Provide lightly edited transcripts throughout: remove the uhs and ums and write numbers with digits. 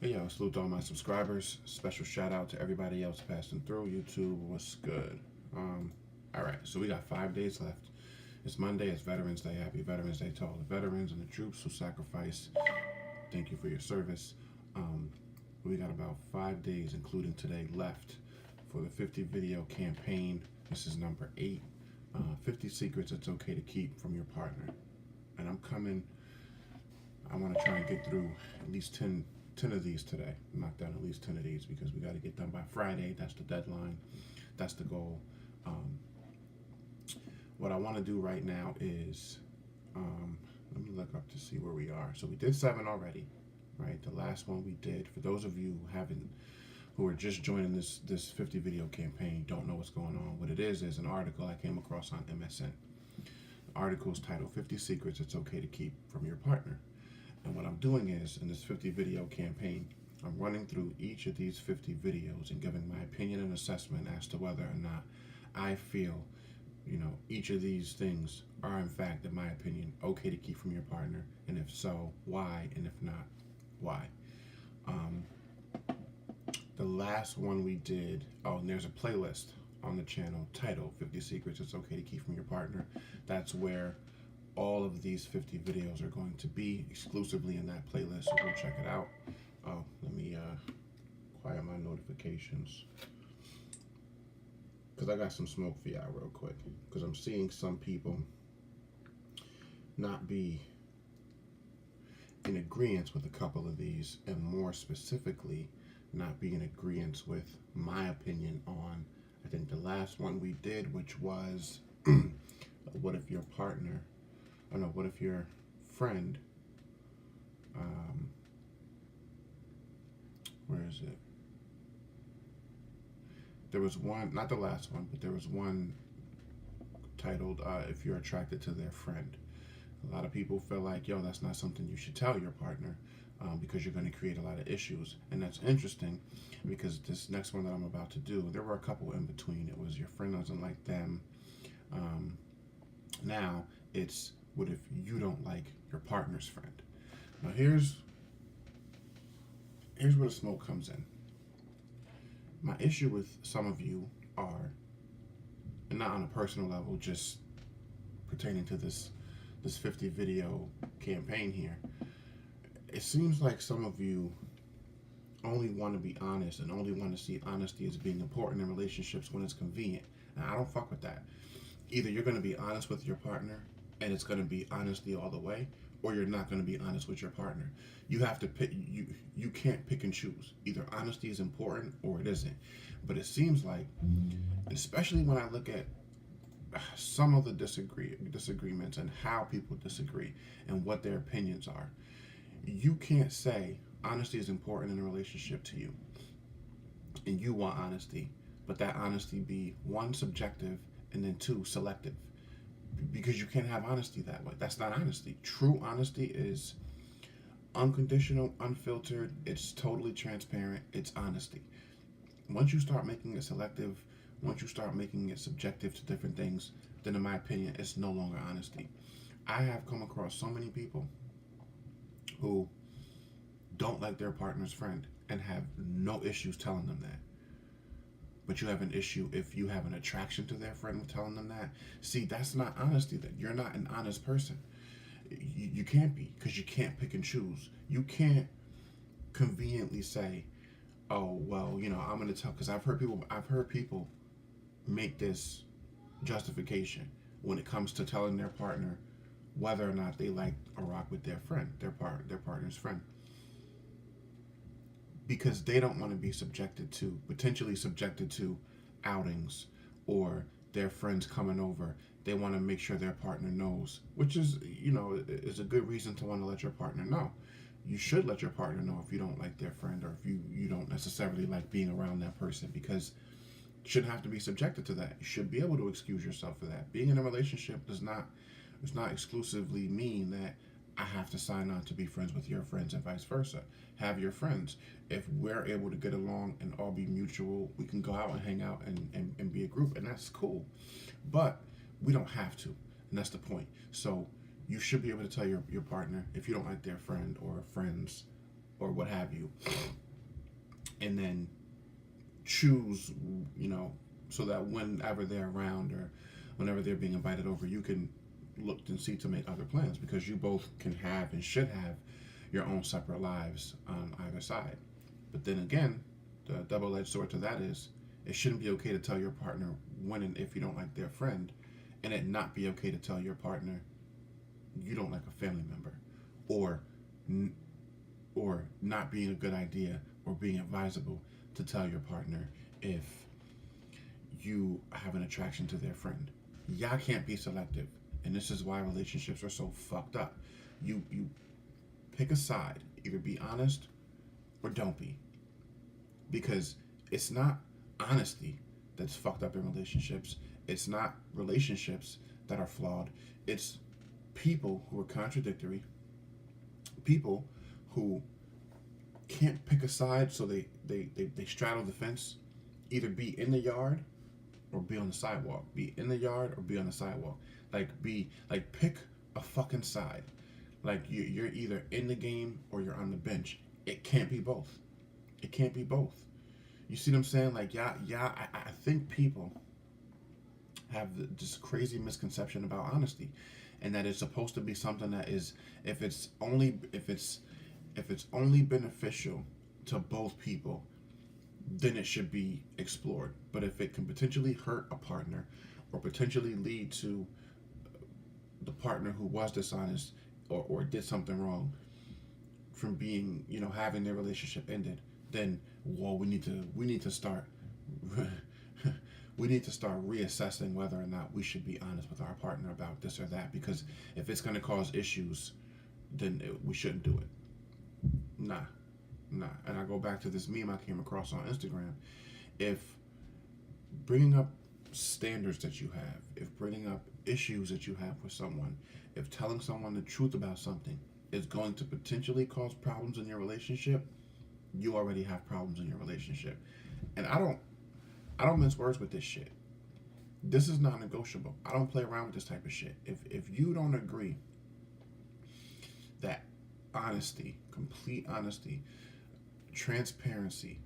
Hey yo, salute to all my subscribers. Special shout out to everybody else passing through. YouTube, what's good? Um, all right, so we got 5 days left. It's Monday. It's Veterans Day. Happy Veterans Day to all the veterans and the troops who sacrifice. Thank you for your service. Um, we got about 5 days, including today, left for the 50 video campaign. This is number 8. 50 secrets it's okay to keep from your partner. And I'm coming. I want to try and get through at least 10 of these today. Knock down at least 10 of these because we got to get done by Friday. That's the deadline. That's the goal. Um, what I want to do right now is let me look up to see where we are. So we did 7 already, right? The last one we did. For those of you who are just joining this 50 video campaign, don't know what's going on. What it is an article I came across on MSN. The article is titled 50 Secrets It's Okay to Keep from Your Partner. And what I'm doing is, in this 50 video campaign, I'm running through each of these 50 videos and giving my opinion and assessment as to whether or not I feel, each of these things are in fact, in my opinion, okay to keep from your partner. And if so, why? And if not, why? Um, the last one we did, and there's a playlist on the channel titled 50 Secrets It's Okay to Keep from Your Partner. That's where all of these 50 videos are going to be exclusively in that playlist, so go check it out. Oh, let me quiet my notifications because I got some smoke for y'all real quick, because I'm seeing some people not be in agreement with a couple of these, and more specifically not be in agreement with my opinion on, I think, the last one we did, which was what if your partner, what if your friend, where is it? There was one, not the last one, but there was one titled, if you're attracted to their friend. A lot of people feel like, yo, that's not something you should tell your partner because you're going to create a lot of issues. And that's interesting because this next one that I'm about to do, there were a couple in between. It was your friend doesn't like them. Now it's, what if you don't like your partner's friend? Now here's where the smoke comes in. My issue with some of you are, and not on a personal level, just pertaining to this 50 video campaign here. It seems like some of you only want to be honest and only want to see honesty as being important in relationships when it's convenient. And I don't fuck with that. Either you're going to be honest with your partner and it's going to be honesty all the way, or you're not going to be honest with your partner. You have to pick. You can't pick and choose. Either honesty is important or it isn't. But it seems like, especially when I look at some of the disagreements and how people disagree and what their opinions are, you can't say honesty is important in a relationship to you and you want honesty, but that honesty be, 1, subjective, and then 2, selective. Because you can't have honesty that way. That's not honesty. True honesty is unconditional, unfiltered, it's totally transparent, it's honesty. Once you start making it selective, once you start making it subjective to different things, then in my opinion, it's no longer honesty. I have come across so many people who don't like their partner's friend and have no issues telling them that. But you have an issue if you have an attraction to their friend with telling them that. See, that's not honesty then. You're not an honest person. You can't be, because you can't pick and choose. You can't conveniently say, oh, well, I'm going to tell, because I've heard people make this justification when it comes to telling their partner whether or not they like or rock with their friend, their partner's friend. Because they don't want to be potentially subjected to outings or their friends coming over. They want to make sure their partner knows, which is, is a good reason to want to let your partner know. You should let your partner know if you don't like their friend, or if you don't necessarily like being around that person, because you shouldn't have to be subjected to that. You should be able to excuse yourself for that. Being in a relationship does not exclusively mean that I have to sign on to be friends with your friends and vice versa. Have your friends. If we're able to get along and all be mutual, we can go out and hang out and be a group, and that's cool. But we don't have to, and that's the point. So you should be able to tell your partner if you don't like their friend or friends or what have you, and then choose, so that whenever they're around or whenever they're being invited over, you can look and see to make other plans, because you both can have and should have your own separate lives on either side. But then again, the double-edged sword to that is, it shouldn't be okay to tell your partner when and if you don't like their friend, and it not be okay to tell your partner you don't like a family member, or or not being a good idea or being advisable to tell your partner if you have an attraction to their friend. Y'all can't be selective, and this is why relationships are so fucked up. You pick a side, either be honest or don't be, because it's not honesty that's fucked up in relationships. It's not relationships that are flawed. It's people who are contradictory, people who can't pick a side, so they straddle the fence, either be in the yard or be on the sidewalk, be in the yard or be on the sidewalk. Pick a fucking side. Like, you're either in the game or you're on the bench. It can't be both. It can't be both. You see what I'm saying? Like, I think people have this crazy misconception about honesty, and that it's supposed to be something that is, if it's only beneficial to both people, then it should be explored. But if it can potentially hurt a partner, or potentially lead to the partner who was dishonest, or did something wrong, from being, having their relationship ended, then, well, we need to start we need to start reassessing whether or not we should be honest with our partner about this or that, because if it's going to cause issues, then we shouldn't do it. Nah. And I go back to this meme I came across on Instagram. If bringing up standards that you have, if bringing up issues that you have with someone, if telling someone the truth about something is going to potentially cause problems in your relationship, you already have problems in your relationship. And I don't mince words with this shit. This is not negotiable. I don't play around with this type of shit. If you don't agree that honesty, complete honesty, transparency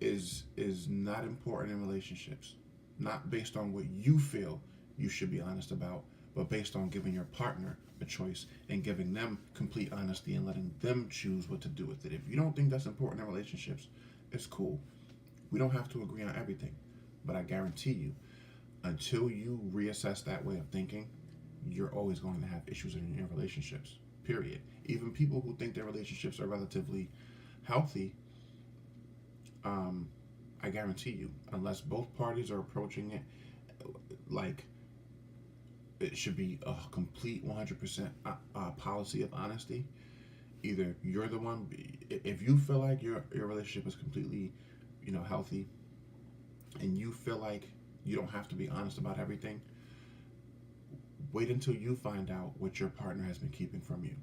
is not important in relationships, not based on what you feel you should be honest about, but based on giving your partner a choice and giving them complete honesty and letting them choose what to do with it. If you don't think that's important in relationships, it's cool. We don't have to agree on everything, but I guarantee you, until you reassess that way of thinking, you're always going to have issues in your relationships, period. Even people who think their relationships are relatively healthy, I guarantee you, unless both parties are approaching it like it should be a complete 100% policy of honesty, either you're the one, if you feel like your relationship is completely, healthy, and you feel like you don't have to be honest about everything, wait until you find out what your partner has been keeping from you.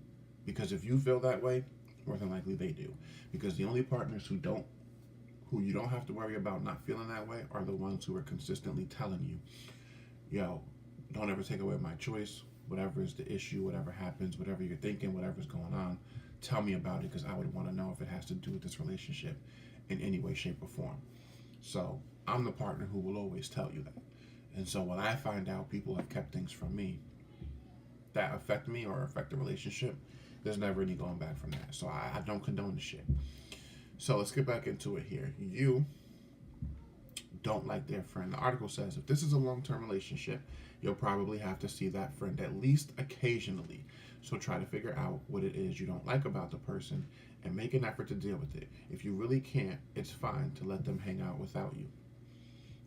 Because if you feel that way, more than likely they do. Because the only partners who you don't have to worry about not feeling that way are the ones who are consistently telling you, yo, don't ever take away my choice. Whatever is the issue, whatever happens, whatever you're thinking, whatever's going on, tell me about it, because I would want to know if it has to do with this relationship in any way, shape, or form. So I'm the partner who will always tell you that. And so when I find out people have kept things from me that affect me or affect the relationship, there's never any going back from that. So I don't condone the shit. So let's get back into it here. You don't like their friend. The article says, if this is a long-term relationship, you'll probably have to see that friend at least occasionally. So try to figure out what it is you don't like about the person and make an effort to deal with it. If you really can't, it's fine to let them hang out without you.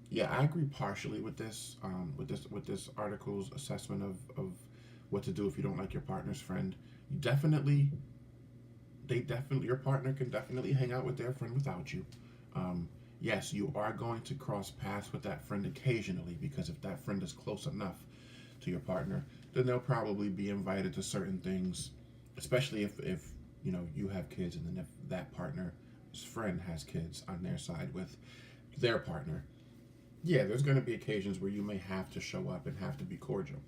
Yeah, I agree partially with this article's assessment of what to do if you don't like your partner's friend. Your partner can definitely hang out with their friend without you. Yes, you are going to cross paths with that friend occasionally, because if that friend is close enough to your partner, then they'll probably be invited to certain things, especially if you have kids, and then if that partner's friend has kids on their side with their partner. Yeah, there's going to be occasions where you may have to show up and have to be cordial.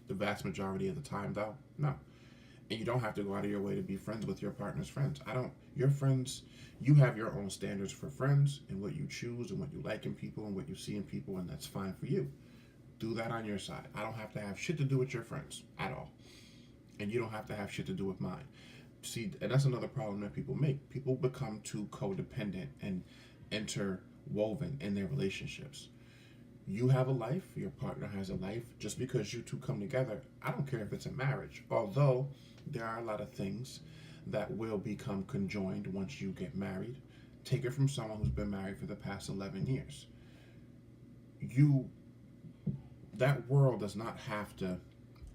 The vast majority of the time, though, no. And you don't have to go out of your way to be friends with your partner's friends. Your friends, you have your own standards for friends and what you choose and what you like in people and what you see in people, and that's fine for you. Do that on your side. I don't have to have shit to do with your friends at all. And you don't have to have shit to do with mine. See, and that's another problem that people make. People become too codependent and interwoven in their relationships. You have a life, your partner has a life. Just because you two come together, I don't care if it's a marriage. Although there are a lot of things that will become conjoined once you get married. Take it from someone who's been married for the past 11 years. You that world does not have to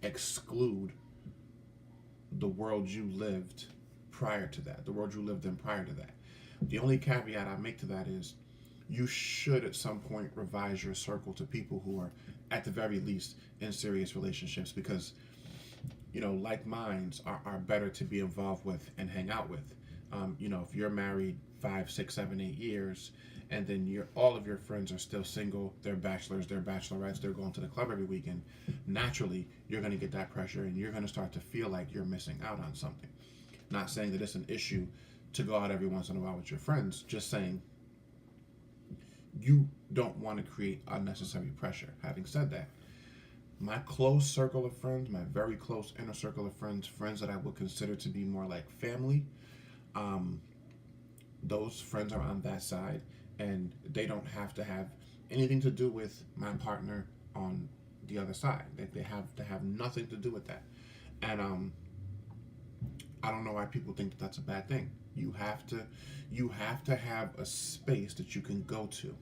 exclude the world you lived prior to that, the world you lived in prior to that. The only caveat I make to that is you should at some point revise your circle to people who are at the very least in serious relationships, because like minds are better to be involved with and hang out with. If you're married 5, 6, 7, 8 years, and then all of your friends are still single, they're bachelors, they're bachelorettes, they're going to the club every weekend, naturally you're going to get that pressure and you're going to start to feel like you're missing out on something. Not saying that it's an issue to go out every once in a while with your friends, just saying you don't want to create unnecessary pressure. Having said that, my close circle of friends, my very close inner circle of friends that I would consider to be more like family, those friends are on that side, and they don't have to have anything to do with my partner on the other side. They have to have nothing to do with that. And I don't know why people think that that's a bad thing. You have to have a space that you can go to.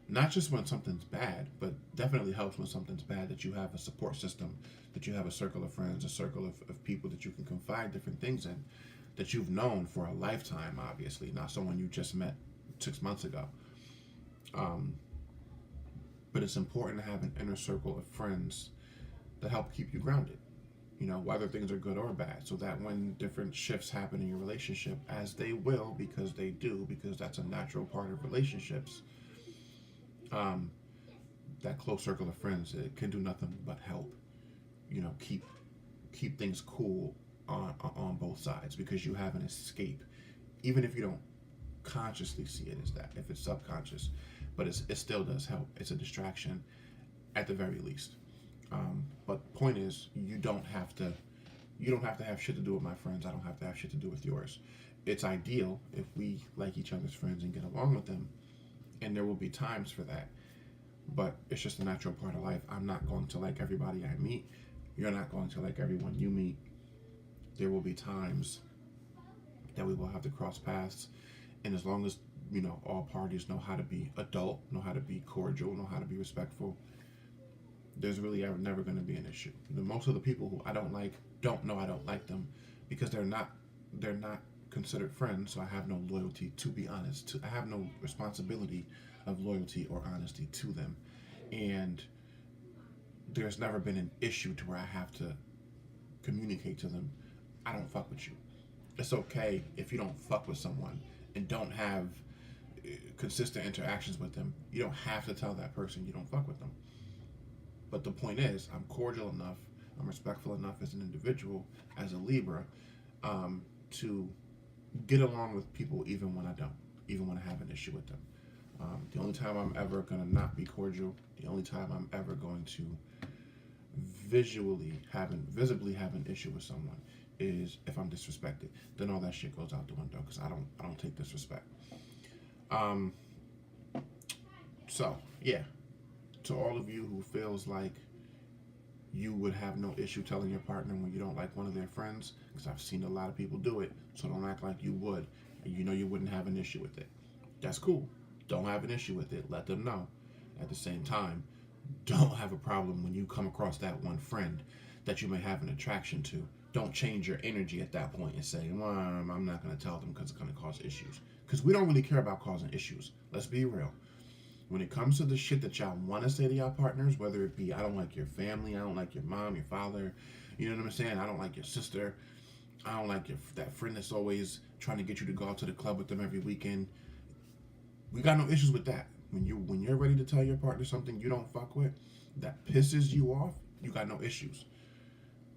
Not just when something's bad, but definitely helps when something's bad, that you have a support system, that you have a circle of friends, a circle of people that you can confide different things in, that you've known for a lifetime, obviously, not someone you just met 6 months ago. But it's important to have an inner circle of friends that help keep you grounded, whether things are good or bad, so that when different shifts happen in your relationship, as they will, because they do, because that's a natural part of relationships, that close circle of friends, it can do nothing but help, keep things cool on both sides, because you have an escape, even if you don't consciously see it as that, if it's subconscious, but it still does help. It's a distraction at the very least. But point is, you don't have to have shit to do with my friends. I don't have to have shit to do with yours. It's ideal if we like each other's friends and get along with them, and there will be times for that. But it's just a natural part of life. I'm not going to like everybody I meet. You're not going to like everyone you meet. There will be times that we will have to cross paths, and as long as all parties know how to be adult, know how to be cordial, know how to be respectful, there's really never going to be an issue. Most of the people who I don't like don't know I don't like them, because they're not considered friends. So I have no loyalty, to be honest. I have no responsibility of loyalty or honesty to them, and there's never been an issue to where I have to communicate to them, I don't fuck with you. It's okay if you don't fuck with someone and don't have consistent interactions with them. You don't have to tell that person you don't fuck with them. But the point is, I'm cordial enough, I'm respectful enough as an individual, as a Libra, to get along with people even when I don't, even when I have an issue with them. The only time I'm ever going to not be cordial, the only time I'm ever going to visibly have an issue with someone, is if I'm disrespected. Then all that shit goes out the window, because I don't take disrespect. So yeah, to all of you who feels like you would have no issue telling your partner when you don't like one of their friends, because I've seen a lot of people do it, so don't act like you would, and you wouldn't have an issue with it. That's cool. Don't have an issue with it. Let them know. At the same time, don't have a problem when you come across that one friend that you may have an attraction to. Don't change your energy at that point and say, well, I'm not going to tell them because it's going to cause issues. Because we don't really care about causing issues. Let's be real. When it comes to the shit that y'all want to say to y'all partners, whether it be, I don't like your family, I don't like your mom, your father, you know what I'm saying? I don't like your sister, I don't like that friend that's always trying to get you to go out to the club with them every weekend. We got no issues with that. When you're ready to tell your partner something you don't fuck with, that pisses you off, you got no issues.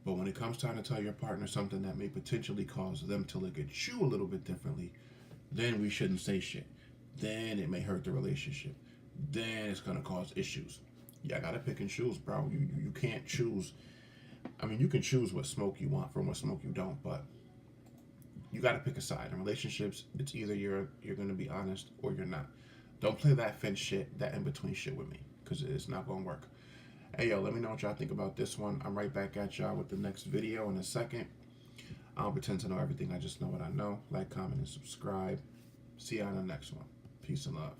But when it comes time to tell your partner something that may potentially cause them to look at you a little bit differently, then we shouldn't say shit. Then it may hurt the relationship. Then it's gonna cause issues. Yeah, I gotta pick and choose, bro. You can't choose. I mean, you can choose what smoke you want from what smoke you don't, but you gotta pick a side. In relationships, it's either you're gonna be honest or you're not. Don't play that fence shit, that in between shit with me, because it's not gonna work. Hey yo, let me know what y'all think about this one. I'm right back at y'all with the next video in a second. I don't pretend to know everything. I just know what I know. Like, comment, and subscribe. See y'all in the next one. Peace and love.